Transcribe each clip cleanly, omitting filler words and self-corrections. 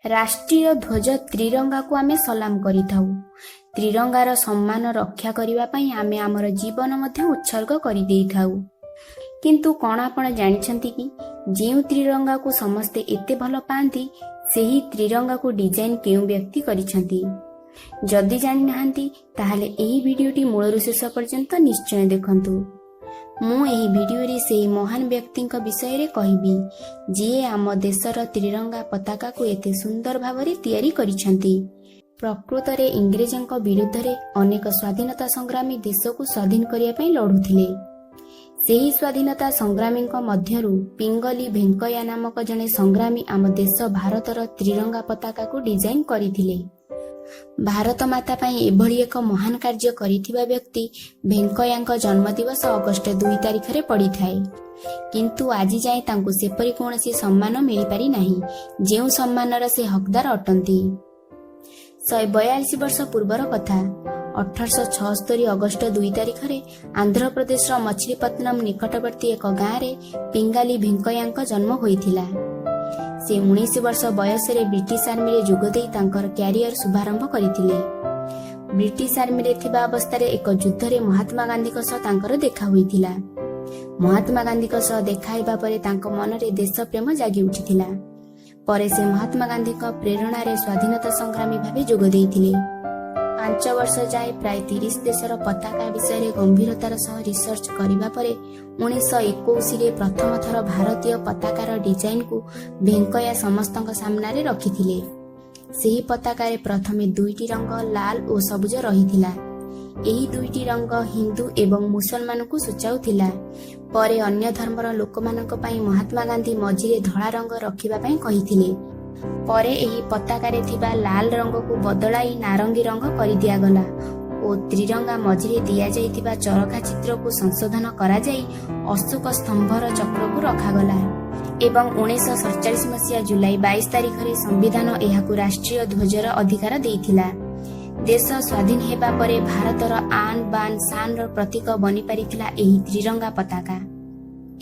राष्ट्रीय ध्वज त्रिरंगा को आमे सलाम करिथाउ। त्रिरंगार सम्मान रक्षा करिबा पई आमे आमर जीवन मध्य उत्सर्ग करि देइथाउ। किंतु कौन आपण जानिछंती कि जेउ त्रिरंगा को समस्ते एते भल पांती सेही त्रिरंगा को डिजाइन केउ व्यक्ति करिछंती। जदि जानि नाहंती ताहाले एही भिडियोटी मूलरु शेष पर्यंत निश्चय देखंतु। मु एही भिडियोरे सेही महान व्यक्तिंक विषय कहबी जे आम देशर त्रिरंगा पताका को एते सुंदर भावरे तैयारी करिछंती। प्रकृत रे इंग्रेजंक विरुद्ध रे अनेक स्वाधीनता संग्रामी देश को स्वाधीन करिया पई लढुथिले। सेही स्वाधीनता संग्रामींक मध्यरु पिंगली भेंकया नामक जने संग्रामी आम देश भारतर त्रिरंगा पताका को डिजाइन करिथिले। भारत माता पई एभली एक महान कार्य करिथिबा व्यक्ति भेंकयांक जन्मदिवस अगस्ट 2 तारिख रे पड़ी थाए। किंतु आजि जाए तांकु सेपरि कोनोसी सम्मान मिली पारि नाही जेउ सम्मानर से हकदार अटंती। 142 वर्ष पूर्वर कथा 1876 अगस्ट 2 तारिख रे आंध्र प्रदेश मछलीपट्टनम निकटवर्ती एक गाँव रे पिंगाली भेंकयांक जन्म होइथिला। से 19 वर्ष बयस रे ब्रिटिश आर्मी रे जोग देई तांकर क्यारियर शुभारंभ करिथिले। ब्रिटिश आर्मी रे थिबा अवस्था रे एक युद्ध रे महात्मा गांधी को सह तांकर देखा होइथिला। महात्मा गांधी को सह देखा हेबा परे तांको मन रे देश प्रेम जागी उठिथिला। परे से महात्मा गांधी को प्रेरणा रे स्वाधीनता संग्रामी भाबे जोग देइथिले। 5 वर्ष जाए प्राय 30 देशर पताका विषय रे गंभीरतार सह रिसर्च करिबा परे 1921 रे प्रथम थर भारतीय पताकार डिजाइन को भेंकया समस्तक सामना रे रखिथिले। सेही पताका रे प्रथमे दुईटी रंग लाल और सबुज रहिथिला। एही दुईटी रंग हिंदू एवं मुसलमान को सूचाउथिला। परे अन्य धर्मर लोकमानक पई महात्मा गांधी मझिरे धळा रंग रखिबा पई कहिथिले। परे एही पताका रे थिबा लाल रंग को बदलाई नारंगी रंग करि दिया गला और त्रिरंगा मझिरे दिया जाइतिबा चरखा चित्र को संशोधन करा जाई अशोक स्तंभर चक्र को रखागला एवं 1947 मसीहा जुलाई 22 तारिख रे संविधान एहाकु राष्ट्रीय ध्वजर अधिकार देइथिला। देश स्वाधीन हेबा परे भारतर आन बान शान र प्रतीक बनि पारिथिला एही त्रिरंगा पताका।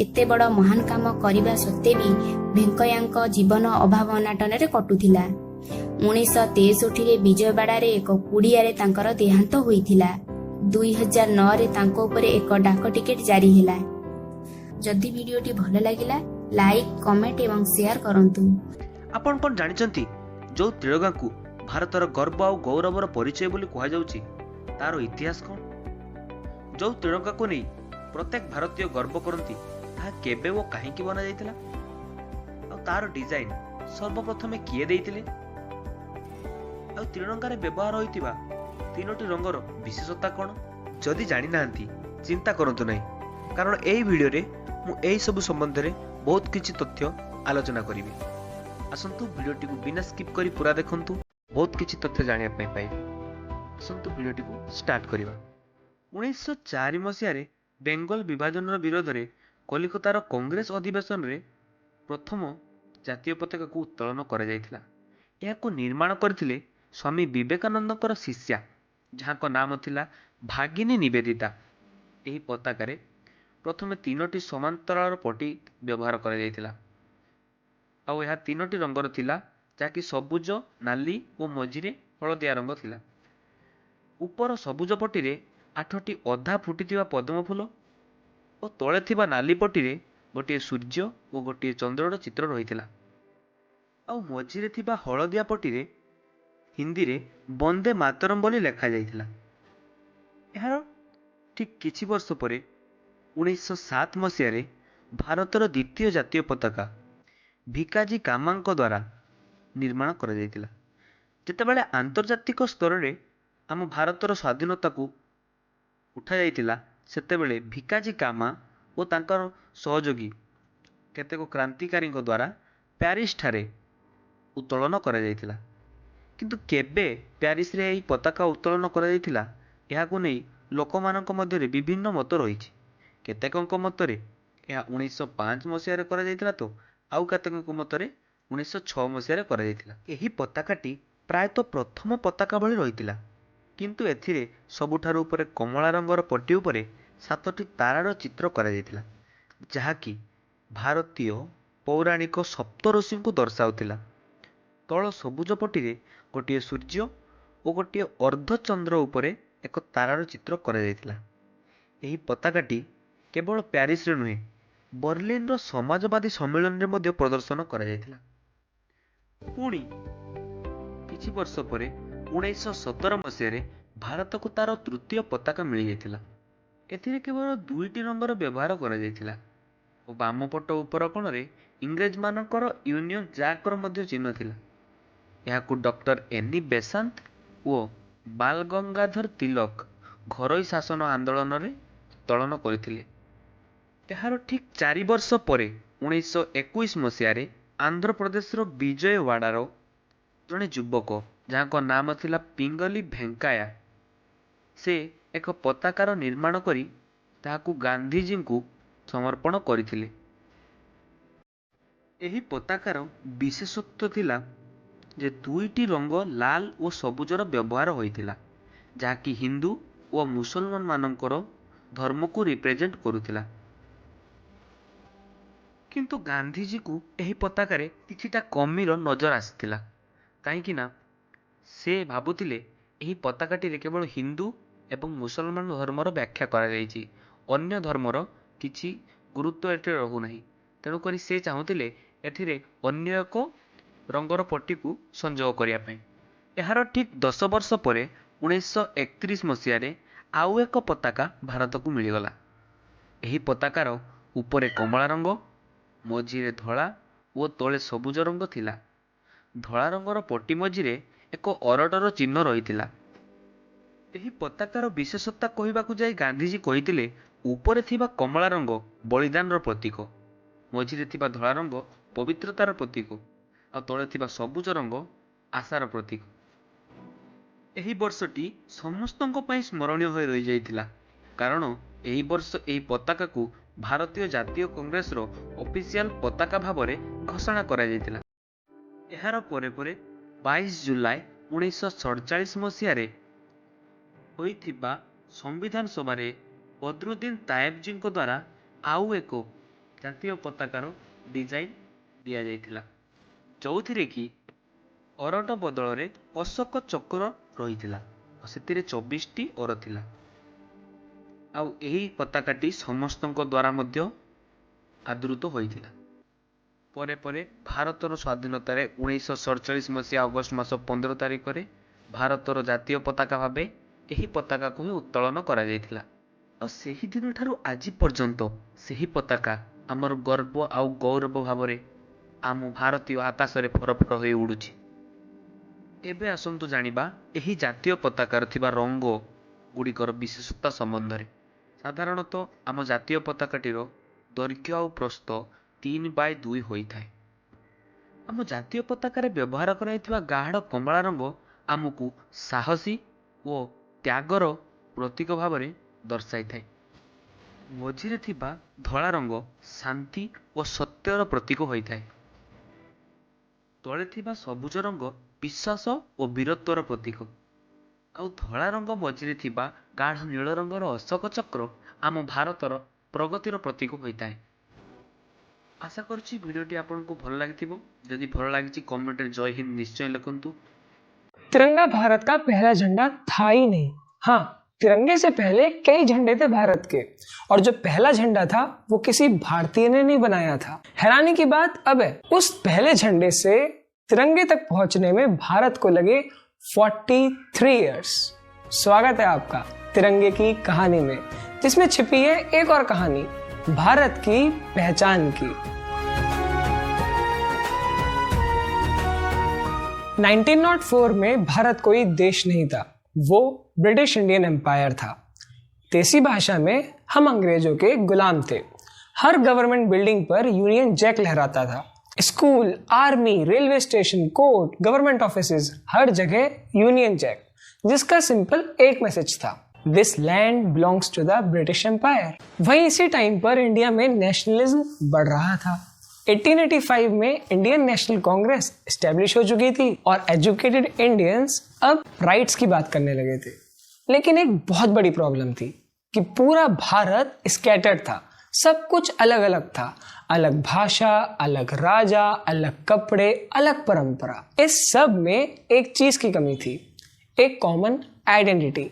एते बड़ महान काम करिबा सत्ते भी भेंकयांक जीवन अभाव अनाटन रे कटुथिला। 1963 रे विजयवाड़ा रे एक कुड़िया रे तांकर देहांत होइथिला। 2009 रे तांको उपरे एक डाक टिकेट जारी हैला। जदि वीडियोटी भल लागिला लाइक कमेंट एवं शेयर करंतु। आपण कोन जानिचंती जो त्रिरंगा को भारतर गर्व और गौरवर परिचय बोली कहा जाउची तार इतिहास कोन? जो त्रिरंगा को नहीं प्रत्येक भारतीय गर्व करंती ता केबे वो काहेकि बना जाइतिला और तार डिजाइन सर्वप्रथमे किए देइतिले और त्रिरंगा रे व्यवहार होइतिबा तीनोटी रंगर विशेषता कोन? जदि जानि नाहंती चिंता करंतु नै कारण एई वीडियो रे मु एई सब संबंध रे बहुत किछि तथ्य आलोचना करिवि। आसंतु वीडियोटी को बिना स्किप करी पूरा देखंतु बहुत किछि तथ्य जानिया पई पाइबे। आसंतु वीडियोटी को स्टार्ट करिबा। 1904 मसिया रे बेंगल विभाजन विरोध रे कलिकतार कांग्रेस अधिवेशन रे प्रथम जातीय पताका को उत्तोलन करा जायथिला। याको निर्माण करथिले स्वामी विवेकानंदकर शिष्या जहां नाम थिला भागिनी निवेदिता। एही पताका रे प्रथमे तीनोटी समांतराल पट्टी व्यवहार करा जायथिला आ यह तीनोटी रंगर थिला जाकि सबुज नाली और मझिरे हलदिया रंग थिला। ऊपर सबुज पट्टी रे 8टी अधा फुटिथिबा पद्म फूल और तले थिबा नाली पट्टी रे गोटे सूर्य और गोटे चंद्रर चित्र रहिथिला। आ मझिरे थिबा हलदिया पट्टी रे हिंदी रे वंदे मातरम बोली लेखा जाइथिला। यार ठीक किछि वर्ष परे 1907 मसिया रे भारतर द्वितीय जातीय पताका भिकाजी कामांक द्वारा निर्माण करा जाइथिला। जेतेबेले आंतर्जातिक स्तर रे आम भारतर स्वाधीनता को उठा जाइथिला सेतेबेले भिकाजी कामा और तांकर सहयोगी केतेक क्रांतिकारी द्वारा प्यारिस ठारे उत्तोलन करा जाइथिला। किंतु केबे प्यारिस रे एही पताका उत्तोलन करा जाइथिला एहाकु नै लोकमानक मध्य रे विभिन्न मत रहिछि। केतेकଙ୍କ मतरे ଏହା 1905 मसिहारे करा जाइथिला तो आउ केतेकଙ୍କ मतरे 1906 मसिहारे करा जाइथिला। एही पताकाटी प्रायतः प्रथम पताका भଳି रहिथिला किंतु एथिरे सबुठारु उपरे कमला रंगर पट्टी उपरे 7टी तारार चित्र करा जाइथिला जहाकी भारतीय पौराणिक सप्तऋषि को दर्शाउथिला। ତଳ ସବୁଜ ପଟିରେ ଗୋଟିଏ ସୂର୍ଯ୍ୟ ଓ ଗୋଟିଏ ଅର୍ଦ୍ଧଚନ୍ଦ୍ର ଉପରେ ଏକ ତାରାର ଚିତ୍ର କରାଯାଇଥିଲା। ଏହି ପତାକାଟି କେବଳ ପ୍ୟାରିସରେ ନୁହେଁ, ବର୍ଲିନର ସମାଜବାଦୀ ସମ୍ମିଳନୀରେ ମଧ୍ୟ ପ୍ରଦର୍ଶନ କରାଯାଇଥିଲା। ପୁଣି କିଛି ବର୍ଷ ପରେ 1917 ମସିହାରେ ଭାରତକୁ ତାର ତୃତୀୟ ପତାକା ମିଳିଯାଇଥିଲା। ଏଥିରେ କେବଳ 2ଟି ରଙ୍ଗର ବ୍ୟବହାର କରାଯାଇଥିଲା ଓ ବାମ ପଟ ଉପର କୋଣରେ ଇଂରେଜମାନଙ୍କର ୟୁନିୟନ ଜ୍ୟାକ୍ର ମଧ୍ୟ ଚିହ୍ନ ଥିଲା। ଏହାକୁ ଡକ୍ଟର ଏନି ବେସାନ୍ତ ଓ ବାଲ ଗଙ୍ଗାଧର ତିଲକ ଘରୋଇ ଶାସନ ଆନ୍ଦୋଳନରେ ଉତ୍ତୋଳନ କରିଥିଲେ। ଏହାର ଠିକ୍ 4 ବର୍ଷ ପରେ 1921 ମସିହାରେ ଆନ୍ଧ୍ରପ୍ରଦେଶର ବିଜୟୱାଡାର ଜଣେ ଯୁବକ, ଯାହାଙ୍କ ନାମ ଥିଲା ପିଙ୍ଗଲି ଭେଙ୍କାୟା, ସେ ଏକ ପତାକାର ନିର୍ମାଣ କରି ତାହାକୁ ଗାନ୍ଧିଜୀଙ୍କୁ ସମର୍ପଣ କରିଥିଲେ। ଏହି ପତାକାର ବିଶେଷତ୍ୱ ଥିଲା ଯେ 2ଟି ରଙ୍ଗ ଲାଲ ଓ ସବୁଜର ବ୍ୟବହାର ହୋଇଥିଲା, ଯାହାକି ହିନ୍ଦୁ ଓ ମୁସଲମାନ ମାନଙ୍କର ଧର୍ମକୁ ରିପ୍ରେଜେଣ୍ଟ କରୁଥିଲା। କିନ୍ତୁ ଗାନ୍ଧିଜୀକୁ ଏହି ପତାକାରେ କିଛିଟା କମିର ନଜର ଆସିଥିଲା, କାହିଁକି ନା ସେ ଭାବୁଥିଲେ ଏହି ପତାକାଟିରେ କେବଳ ହିନ୍ଦୁ ଏବଂ ମୁସଲମାନ ଧର୍ମର ବ୍ୟାଖ୍ୟା କରାଯାଇଛି, ଅନ୍ୟ ଧର୍ମର କିଛି ଗୁରୁତ୍ୱ ଏଥିରେ ରହୁନାହିଁ। ତେଣୁକରି ସେ ଚାହୁଁଥିଲେ ଏଥିରେ ଅନ୍ୟ ଏକ ରଙ୍ଗର ପଟିକୁ ସଂଯୋଗ କରିବା ପାଇଁ। ଏହାର ଠିକ୍ 10 ବର୍ଷ ପରେ 1931 ମସିହାରେ ଆଉ ଏକ ପତାକା ଭାରତକୁ ମିଳିଗଲା। ଏହି ପତାକାର ଉପରେ କମଳା ରଙ୍ଗ, ମଝିରେ ଧଳା ଓ ତଳେ ସବୁଜ ରଙ୍ଗ ଥିଲା। ଧଳା ରଙ୍ଗର ପଟି ମଝିରେ ଏକ ଅରଟର ଚିହ୍ନ ରହିଥିଲା। ଏହି ପତାକାର ବିଶେଷତା କହିବାକୁ ଯାଇ ଗାନ୍ଧିଜୀ କହିଥିଲେ, ଉପରେ ଥିବା କମଳା ରଙ୍ଗ ବଳିଦାନର ପ୍ରତୀକ, ମଝିରେ ଥିବା ଧଳା ରଙ୍ଗ ପବିତ୍ରତାର ପ୍ରତୀକ ଆଉ ତଳେ ଥିବା ସବୁଜ ରଙ୍ଗ ଆଶାର ପ୍ରତୀକ। ଏହି ବର୍ଷଟି ସମସ୍ତଙ୍କ ପାଇଁ ସ୍ମରଣୀୟ ହୋଇ ରହିଯାଇଥିଲା, କାରଣ ଏହି ବର୍ଷ ଏହି ପତାକାକୁ ଭାରତୀୟ ଜାତୀୟ କଂଗ୍ରେସର ଅଫିସିଆଲ ପତାକା ଭାବରେ ଘୋଷଣା କରାଯାଇଥିଲା। ଏହାର ପରେ ପରେ 22 ଜୁଲାଇ 1947 ମସିହାରେ ହୋଇଥିବା ସମ୍ବିଧାନ ସଭାରେ ବଦ୍ରୁଦ୍ଦିନ ତାୟେବଜୀଙ୍କ ଦ୍ୱାରା ଆଉ ଏକ ଜାତୀୟ ପତାକାର ଡିଜାଇନ ଦିଆଯାଇଥିଲା, ଯେଉଁଥିରେ କି ଅରଟ ବଦଳରେ ଅଶୋକ ଚକ୍ର ରହିଥିଲା ଆଉ ସେଥିରେ 24ଟି ଅର ଥିଲା। ଆଉ ଏହି ପତାକାଟି ସମସ୍ତଙ୍କ ଦ୍ୱାରା ମଧ୍ୟ ଆଦୃତ ହୋଇଥିଲା। ପରେ ପରେ ଭାରତର ସ୍ୱାଧୀନତାରେ 1947 ମସିହା ଅଗଷ୍ଟ ମାସ 15 ତାରିଖରେ ଭାରତର ଜାତୀୟ ପତାକା ଭାବେ ଏହି ପତାକାକୁ ହିଁ ଉତ୍ତୋଳନ କରାଯାଇଥିଲା। ଆଉ ସେହି ଦିନଠାରୁ ଆଜି ପର୍ଯ୍ୟନ୍ତ ସେହି ପତାକା ଆମର ଗର୍ବ ଆଉ ଗୌରବ ଭାବରେ ଆମ ଭାରତୀୟ ଆକାଶରେ ଫରଫର ହୋଇ ଉଡୁଛି। ଏବେ ଆସନ୍ତୁ ଜାଣିବା ଏହି ଜାତୀୟ ପତାକାର ଥିବା ରଙ୍ଗ ଗୁଡ଼ିକର ବିଶେଷତା ସମ୍ବନ୍ଧରେ। ସାଧାରଣତଃ ଆମ ଜାତୀୟ ପତାକାଟିର ଦୈର୍ଘ୍ୟ ଆଉ ପ୍ରସ୍ଥ 3/2 ହୋଇଥାଏ। ଆମ ଜାତୀୟ ପତାକାରେ ବ୍ୟବହାର କରାଯାଇଥିବା ଗାଢ଼ କମଳା ରଙ୍ଗ ଆମକୁ ସାହସୀ ଓ ତ୍ୟାଗର ପ୍ରତୀକ ଭାବରେ ଦର୍ଶାଇଥାଏ। ମଝିରେ ଥିବା ଧଳା ରଙ୍ଗ ଶାନ୍ତି ଓ ସତ୍ୟର ପ୍ରତୀକ ହୋଇଥାଏ। ତଳେ ଥିବା ସବୁଜ ରଙ୍ଗ ବିଶ୍ୱାସ ଓ ବୀରତ୍ୱର ପ୍ରତୀକ ଆଉ ଧଳା ରଙ୍ଗ ମଝିରେ ଥିବା ଗାଢ଼ ନୀଳ ରଙ୍ଗର ଅଶୋକ ଚକ୍ର ଆମ ଭାରତର ପ୍ରଗତିର ପ୍ରତୀକ ହୋଇଥାଏ। आशा करुच्ची वीडियोटी आपको भल लगी। जदि भल लगी कमेंट जय हिंद निश्चय लिखंतु। तिरंगा भारत का पहला झंडा था ही नहीं। हाँ, तिरंगे से पहले कई झंडे थे भारत के, और जो पहला झंडा था वो किसी भारतीय ने नहीं बनाया था। हैरानी की बात अब है, उस पहले झंडे से तिरंगे तक पहुंचने में भारत को लगे 43 इयर्स। स्वागत है आपका तिरंगे की कहानी में, जिसमें छिपी है एक और कहानी, भारत की पहचान की। 1904 में भारत कोई देश नहीं था, वो ब्रिटिश इंडियन एम्पायर था। देसी भाषा में हम अंग्रेजों के गुलाम थे। हर गवर्नमेंट बिल्डिंग पर यूनियन जैक लहराता था। School, army, railway station, court, government offices, हर जगह यूनियन जैक, जिसका सिंपल एक मैसेज था, this land belongs to the British empire. वहीं इसी टाइम पर इंडिया में नेशनलिज्म बढ़ रहा था। 1885 में इंडियन नेशनल कांग्रेस एस्टेब्लिश हो चुकी थी और एजुकेटेड इंडियंस अब राइट्स की बात करने लगे थे। लेकिन एक बहुत बड़ी प्रॉब्लम थी कि पूरा भारत स्कैटर्ड था, सब कुछ अलग अलग था। अलग भाषा, अलग राजा, अलग कपड़े, अलग परंपरा। इस सब में एक चीज की कमी थी, एक कॉमन आइडेंटिटी।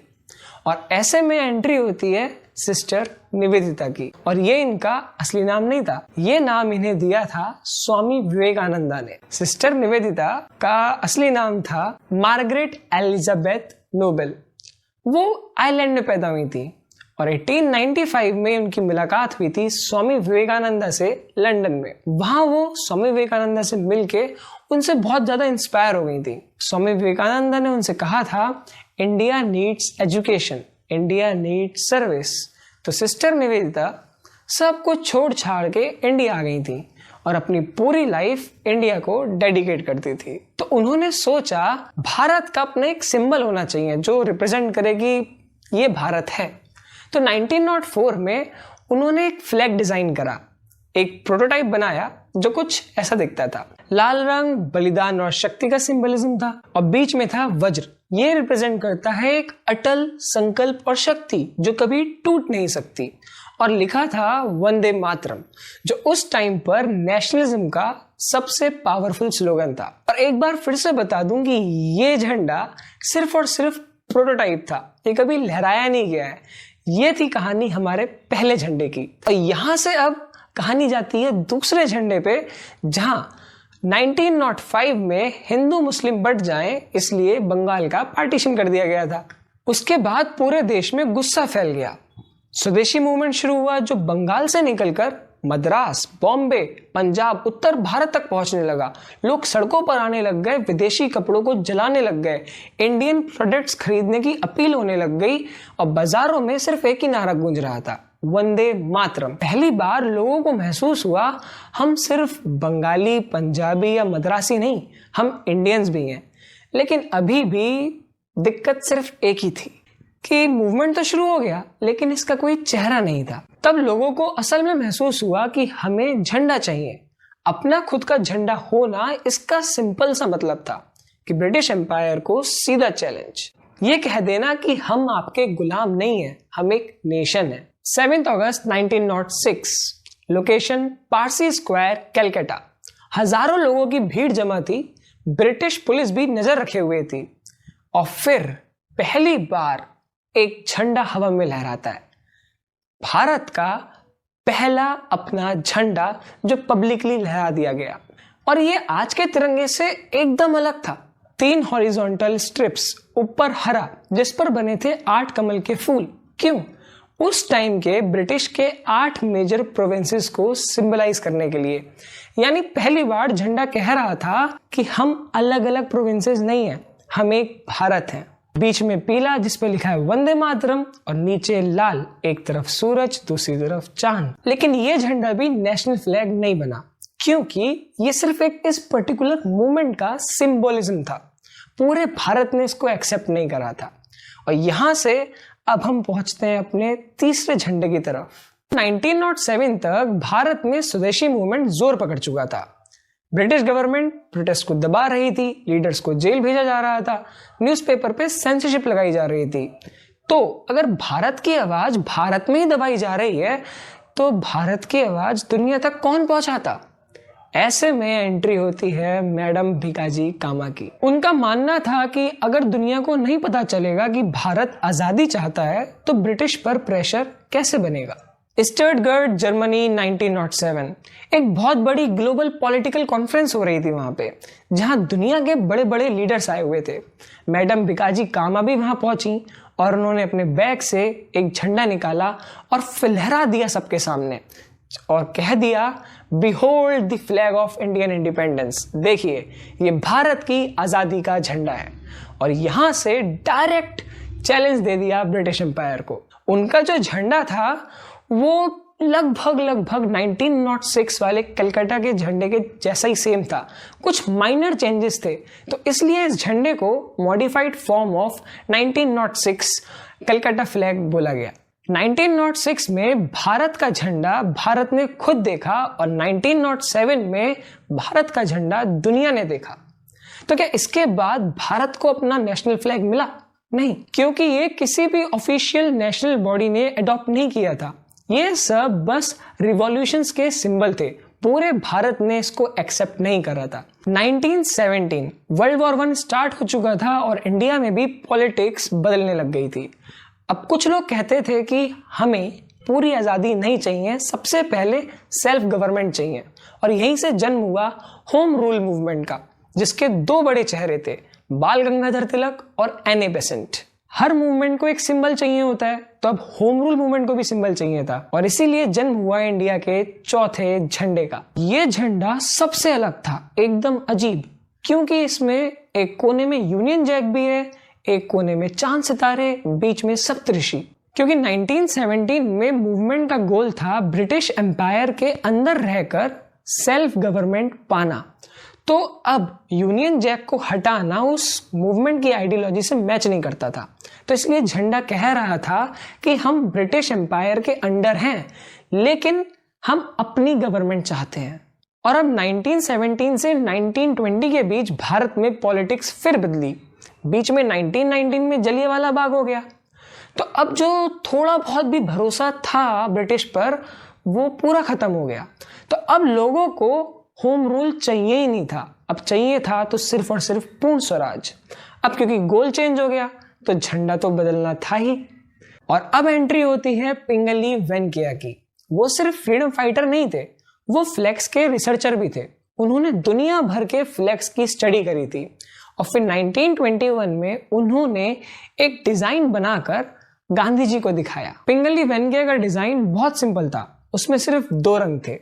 और ऐसे में एंट्री होती है सिस्टर निवेदिता की। और ये इनका असली नाम नहीं था, ये नाम इन्हें दिया था स्वामी विवेकानंदा ने। सिस्टर निवेदिता का असली नाम था मार्गरेट एलिजाबेथ नोबेल। वो आयरलैंड में पैदा हुई थी और 1895 में उनकी मुलाकात हुई थी स्वामी विवेकानंदा से लंदन में। वहां वो स्वामी विवेकानंदा से मिलके उनसे बहुत ज्यादा इंस्पायर हो गई थी। स्वामी विवेकानंदा ने उनसे कहा था, India needs education, India needs service. तो सिस्टर निवेदिता सब कुछ छोड़ छाड़ के इंडिया आ गई थी और अपनी पूरी लाइफ इंडिया को डेडिकेट करती थी। तो उन्होंने सोचा भारत का अपना एक सिंबल होना चाहिए जो रिप्रेजेंट करे कि ये भारत है। तो 1904 में उन्होंने एक फ्लैग डिजाइन करा, एक प्रोटोटाइप बनाया जो कुछ ऐसा दिखता था। लाल रंग बलिदान और शक्ति का सिंबलिज्म था और बीच में था वज्र। ये रिप्रेजेंट करता है एक अटल संकल्प और शक्ति जो कभी टूट नहीं सकती। और लिखा था वंदे मातरम, जो उस टाइम पर नेशनलिज्म का सबसे पावरफुल स्लोगन था। और एक बार फिर से बता दूं कि ये झंडा सिर्फ और सिर्फ प्रोटोटाइप था, ये कभी लहराया नहीं गया है। ये थी कहानी हमारे पहले झंडे की। और यहां से अब कहानी जाती है दूसरे झंडे पे, जहां 1905 में हिंदू मुस्लिम बट जाएं इसलिए बंगाल का पार्टीशन कर दिया गया था। उसके बाद पूरे देश में गुस्सा फैल गया। स्वदेशी मूवमेंट शुरू हुआ जो बंगाल से निकलकर मद्रास, बॉम्बे, पंजाब, उत्तर भारत तक पहुंचने लगा। लोग सड़कों पर आने लग गए, विदेशी कपड़ों को जलाने लग गए, इंडियन प्रोडक्ट्स खरीदने की अपील होने लग गई और बाजारों में सिर्फ एक ही नारा गूंज रहा था, वंदे मातरम। पहली बार लोगों को महसूस हुआ हम सिर्फ बंगाली, पंजाबी या मद्रासी नहीं, हम इंडियंस भी हैं। लेकिन अभी भी दिक्कत सिर्फ एक ही थी कि मूवमेंट तो शुरू हो गया लेकिन इसका कोई चेहरा नहीं था। तब लोगों को असल में महसूस हुआ कि हमें झंडा चाहिए, अपना खुद का झंडा होना। इसका सिंपल सा मतलब था कि ब्रिटिश एम्पायर को सीधा चैलेंज, ये कह देना कि हम आपके गुलाम नहीं हैं, हम एक नेशन है। 7 अगस्त 1906, लोकेशन पारसी स्क्वायर, कलकत्ता। हजारों लोगों की भीड़ जमा थी, ब्रिटिश पुलिस भी नजर रखे हुए थी। और फिर पहली बार एक झंडा हवा में लहराता है, भारत का पहला अपना झंडा जो पब्लिकली लहरा दिया गया। और ये आज के तिरंगे से एकदम अलग था। 3 हॉरिजॉन्टल स्ट्रिप्स, ऊपर हरा, जिस पर बने थे 8 कमल के फूल। क्यों? उस टाइम के ब्रिटिश के 8 मेजर प्रोविंसेस को सिंबलाइज करने के लिए। यानी पहली बार झंडा कह रहा था कि हम अलग अलग प्रोविंसेस नहीं हैं, हम एक भारत हैं। बीच में पीला जिस पे लिखा है वंदे मातरम और नीचे लाल, एक तरफ सूरज दूसरी तरफ चांद। लेकिन ये झंडा भी नेशनल फ्लैग नहीं बना क्योंकि ये सिर्फ एक इस पर्टिकुलर मूवमेंट का सिंबोलिज्म था। पूरे भारत ने इसको एक्सेप्ट नहीं करा था। और यहां से अब हम पहुंचते हैं अपने तीसरे झंडे की तरफ। 1907 तक भारत में स्वदेशी मूवमेंट जोर पकड़ चुका था। ब्रिटिश गवर्नमेंट प्रोटेस्ट को दबा रही थी, लीडर्स को जेल भेजा जा रहा था, न्यूज़पेपर पे सेंसरशिप लगाई जा रही थी। तो अगर भारत की आवाज भारत में ही दबाई जा रही है तो भारत की आवाज दुनिया तक कौन पहुंचाता? ऐसे में एंट्री होती है मैडम भिकाजी कामा की। उनका मानना था कि अगर दुनिया को नहीं पता चलेगा कि भारत आजादी चाहता है तो ब्रिटिश पर प्रेशर कैसे बनेगा। स्टटगर्ट, जर्मनी, 1907 एक बहुत बड़ी ग्लोबल पॉलिटिकल कॉन्फ्रेंस हो रही थी वहां पे, जहां दुनिया के बड़े बड़े लीडर्स आए हुए थे। मैडम भिकाजी कामा भी वहां पहुंची और उन्होंने अपने बैग से एक झंडा निकाला और फलहरा दिया सबके सामने और कह दिया, behold the flag of Indian independence. देखिए, ये भारत की आजादी का झंडा है। और यहां से डायरेक्ट चैलेंज दे दिया ब्रिटिश एम्पायर को। उनका जो झंडा था वो लगभग 1906 वाले कलकत्ता के झंडे के जैसा ही सेम था, कुछ माइनर चेंजेस थे। तो इसलिए इस झंडे को modified form of 1906 Calcutta flag बोला गया। 1906 में भारत का झंडा भारत ने खुद देखा और 1907 में भारत का झंडा दुनिया ने देखा। तो क्या इसके बाद भारत को अपना नेशनल फ्लैग मिला? नहीं, क्योंकि ये किसी भी ऑफिशियल नेशनल बॉडी ने अडॉप्ट नहीं किया था। ये सब बस रिवॉल्यूशंस के सिंबल थे, पूरे भारत ने इसको एक्सेप्ट नहीं करा था। 1917 वर्ल्ड वॉर 1 स्टार्ट हो चुका था और इंडिया में भी पॉलिटिक्स बदलने लग गई थी। अब कुछ लोग कहते थे कि हमें पूरी आज़ादी नहीं चाहिए, सबसे पहले सेल्फ गवर्नमेंट चाहिए, और यहीं से जन्म हुआ होम रूल मूवमेंट का, जिसके दो बड़े चेहरे थे, बाल गंगाधर तिलक और एन ए बेसेंट। हर मूवमेंट को एक सिंबल चाहिए होता है, तो अब होम रूल मूवमेंट को भी सिंबल चाहिए था, और इसीलिए जन्म हुआ इंडिया के चौथे झंडे का। ये झंडा सबसे अलग था, एकदम अजीब, क्योंकि इसमें एक कोने में यूनियन जैक भी है, एक कोने में चांद सितारे, बीच में सप्तऋषि। क्योंकि 1917 में मूवमेंट का गोल था ब्रिटिश एम्पायर के अंदर रहकर सेल्फ गवर्नमेंट पाना, तो अब यूनियन जैक को हटाना उस मूवमेंट की आइडियोलॉजी से मैच नहीं करता था। तो इसलिए झंडा कह रहा था कि हम ब्रिटिश एम्पायर के अंडर हैं, लेकिन हम अपनी गवर्नमेंट चाहते हैं। और अब 1917 से 1920 के बीच भारत में पॉलिटिक्स फिर बदली। बीच में 1919 में जलियांवाला बाग हो गया, तो अब जो थोड़ा बहुत भी भरोसा था ब्रिटिश पर, वो पूरा खत्म हो गया। तो अब लोगों को होम रूल चाहिए ही नहीं था, अब चाहिए था तो सिर्फ और सिर्फ पूर्ण स्वराज। अब क्योंकि गोल चेंज हो गया तो झंडा तो बदलना था ही। और अब एंट्री होती है पिंगली वेंकैया की। वो सिर्फ फ्रीडम फाइटर नहीं थे, वो फ्लैग्स के रिसर्चर भी थे। उन्होंने दुनिया भर के फ्लैग्स की स्टडी करी थी, और फिर 1921 में उन्होंने एक डिजाइन बनाकर गांधी जी को दिखाया। पिंगली वेंकैया का डिजाइन बहुत सिंपल था, उसमें सिर्फ दो रंग थे,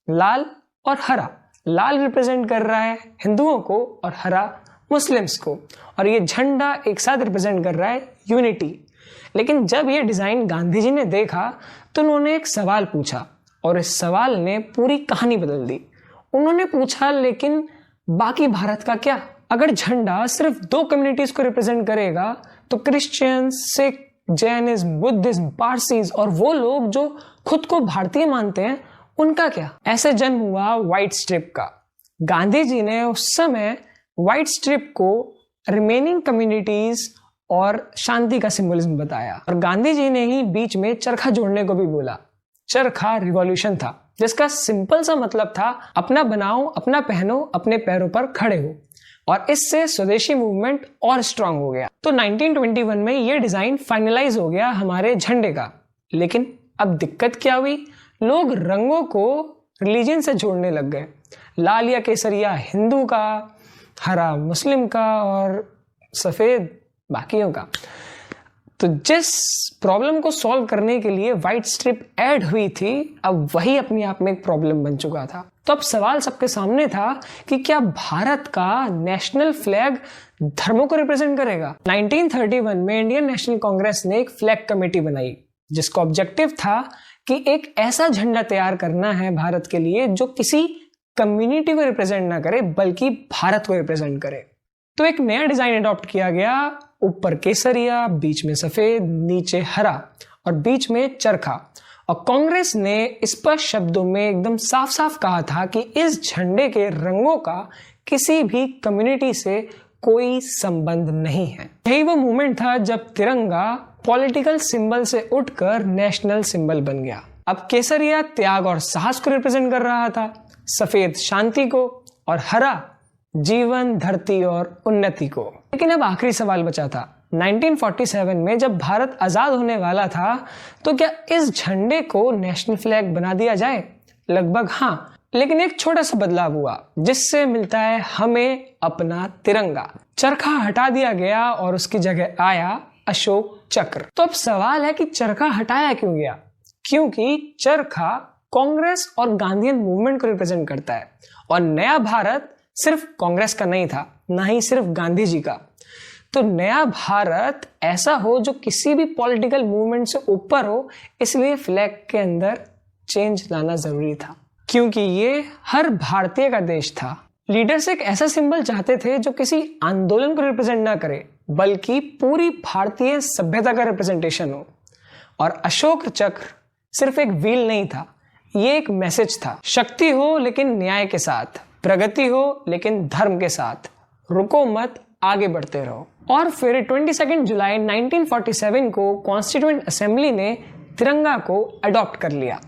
लाल और हरा। लाल रिप्रेजेंट कर रहा है हिंदुओं को और हरा मुस्लिम्स को, और ये झंडा एक साथ रिप्रेजेंट कर रहा है यूनिटी। लेकिन जब ये डिजाइन गांधी जी ने देखा तो उन्होंने एक सवाल पूछा, और इस सवाल ने पूरी कहानी बदल दी। उन्होंने पूछा, लेकिन बाकी भारत का क्या? अगर झंडा सिर्फ दो कम्युनिटीज को रिप्रेजेंट करेगा तो Christian, Sikh, Jainism, Buddhism, Parsis और वो लोग जो खुद को भारतीय मानते हैं, उनका क्या? ऐसे जन्म हुआ व्हाइट स्ट्रिप का। गांधी जी ने उस समय व्हाइट स्ट्रिप को रिमेनिंग कम्युनिटीज और शांति का सिंबलिज्म बताया, और गांधी जी ने ही बीच में चरखा जोड़ने को भी बोला। चरखा रिवॉल्यूशन था, जिसका सिंपल सा मतलब था अपना बनाओ, अपना पहनो, अपने पैरों पर खड़े हो, और इससे स्वदेशी मूवमेंट और स्ट्रांग हो गया। तो 1921 में ये डिजाइन फाइनलाइज हो गया हमारे झंडे का। लेकिन अब दिक्कत क्या हुई? लोग रंगों को रिलीजन से जोड़ने लग गए। लाल या केसरिया हिंदू का, हरा मुस्लिम का और सफेद बाकियों का। तो जिस प्रॉब्लम को सॉल्व करने के लिए व्हाइट स्ट्रिप ऐड हुई थी, अब वही अपने आप में एक प्रॉब्लम बन चुका था। तो अब सवाल सबके सामने था कि क्या भारत का नेशनल फ्लैग धर्मों को रिप्रेजेंट करेगा? 1931 में इंडियन नेशनल कांग्रेस ने एक फ्लैग कमेटी बनाई, जिसका ऑब्जेक्टिव था कि एक ऐसा झंडा तैयार करना है भारत के लिए जो किसी कम्युनिटी को रिप्रेजेंट ना करे, बल्कि भारत को रिप्रेजेंट करे। तो एक नया डिजाइन अडॉप्ट किया गया, ऊपर केसरिया, बीच में सफेद, नीचे हरा और बीच में चरखा। और कांग्रेस ने स्पष्ट शब्दों में एकदम साफ साफ कहा था कि इस झंडे के रंगों का किसी भी कम्युनिटी से कोई संबंध नहीं है। यही वो मूवमेंट था जब तिरंगा पॉलिटिकल सिंबल से उठकर नेशनल सिंबल बन गया। अब केसरिया त्याग और साहस को रिप्रेजेंट कर रहा था, सफेद शांति को, और हरा जीवन, धरती और उन्नति को। लेकिन अब आखिरी सवाल बचा था। 1947 में जब भारत आजाद होने वाला था, तो क्या इस झंडे को नेशनल फ्लैग बना दिया जाए? लगभग हाँ, लेकिन एक छोटा सा बदलाव हुआ, जिससे मिलता है हमें अपना तिरंगा। चरखा हटा दिया गया और उसकी जगह आया अशोक चक्र। तो अब सवाल है कि चरखा हटाया क्यों गया? क्योंकि चरखा कांग्रेस और गांधीयन मूवमेंट को रिप्रेजेंट करता है, और नया भारत सिर्फ कांग्रेस का नहीं था, ना ही सिर्फ गांधी जी का। तो नया भारत ऐसा हो जो किसी भी पॉलिटिकल मूवमेंट से ऊपर हो, इसलिए फ्लैग के अंदर चेंज लाना जरूरी था, क्योंकि ये हर भारतीय का देश था। लीडर्स एक ऐसा सिंबल चाहते थे जो किसी आंदोलन को रिप्रेजेंट ना करे, बल्कि पूरी भारतीय सभ्यता का रिप्रेजेंटेशन हो। और अशोक चक्र सिर्फ एक व्हील नहीं था, ये एक मैसेज था। शक्ति हो लेकिन न्याय के साथ, प्रगति हो लेकिन धर्म के साथ, रुको मत, आगे बढ़ते रहो। और फिर 22 जुलाई 1947 को कॉन्स्टिट्यूएंट असेंबली ने तिरंगा को अडॉप्ट कर लिया।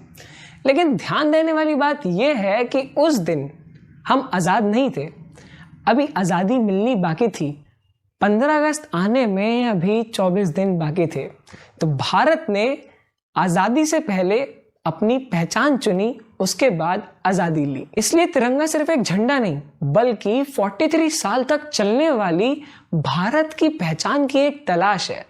लेकिन ध्यान देने वाली बात यह है कि उस दिन हम आज़ाद नहीं थे, अभी आज़ादी मिलनी बाकी थी। 15 अगस्त आने में अभी 24 दिन बाकी थे। तो भारत ने आज़ादी से पहले अपनी पहचान चुनी, उसके बाद आज़ादी ली। इसलिए तिरंगा सिर्फ एक झंडा नहीं बल्कि 43 साल तक चलने वाली भारत की पहचान की एक तलाश है।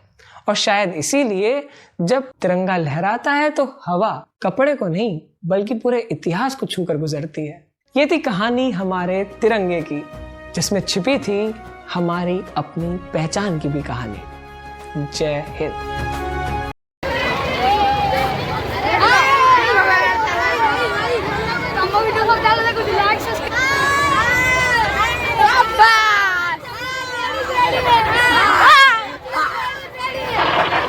और शायद इसीलिए जब तिरंगा लहराता है तो हवा कपड़े को नहीं बल्कि पूरे इतिहास को छूकर गुजरती है। ये थी कहानी हमारे तिरंगे की, जिसमें छिपी थी हमारी अपनी पहचान की भी कहानी। जय हिंद।